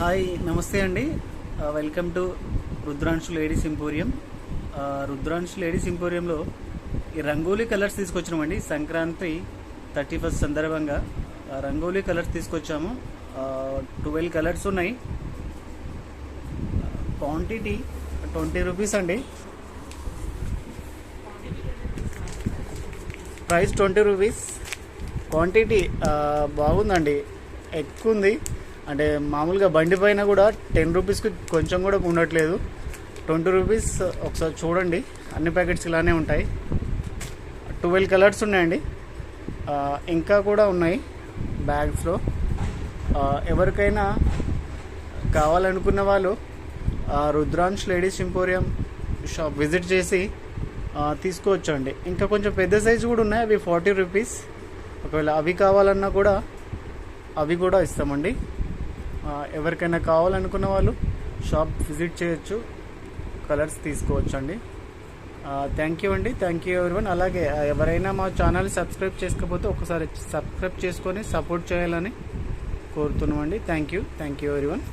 Hi నమస్తే అండి. Welcome to Rudranshu ladies emporium. Rudranshu ladies ఎంపోరియంలో ఈ రంగోలీ కలర్స్ తీసుకొచ్చినామండి. సంక్రాంతి 31st సందర్భంగా రంగోలీ కలర్స్ తీసుకొచ్చాము. 12 కలర్స్ ఉన్నాయి. క్వాంటిటీ 20 రూపీస్ అండి. Price 20 rupees. క్వాంటిటీ బాగుందండి, ఎక్కువ ఉంది. అంటే మామూలుగా బండి పైన కూడా 10 రూపీస్కి కొంచెం కూడా ఉండట్లేదు. 20 రూపీస్. ఒకసారి చూడండి, అన్ని ప్యాకెట్స్ ఇలానే ఉంటాయి. 12 కలర్స్ ఉన్నాయండి. ఇంకా కూడా ఉన్నాయి బ్యాగ్స్లో. ఎవరికైనా కావాలనుకున్న వాళ్ళు Rudransh ladies emporium shop visit చేసి తీసుకోవచ్చు అండి. ఇంకా కొంచెం పెద్ద సైజు కూడా ఉన్నాయి, అవి 40 రూపీస్. ఒకవేళ అవి కావాలన్నా కూడా అవి కూడా ఇస్తామండి. ఎవరికైనా కావాలనుకున్న వాళ్ళు షాప్ విజిట్ చేయొచ్చు, కలర్స్ తీసుకోవచ్చు అండి. థ్యాంక్ యూ అండి. Thank you everyone. అలాగే ఎవరైనా మా ఛానల్ సబ్స్క్రైబ్ చేసుకోకపోతే ఒకసారి సబ్స్క్రైబ్ చేసుకొని సపోర్ట్ చేయాలని కోరుతున్నామండి. Thank you everyone.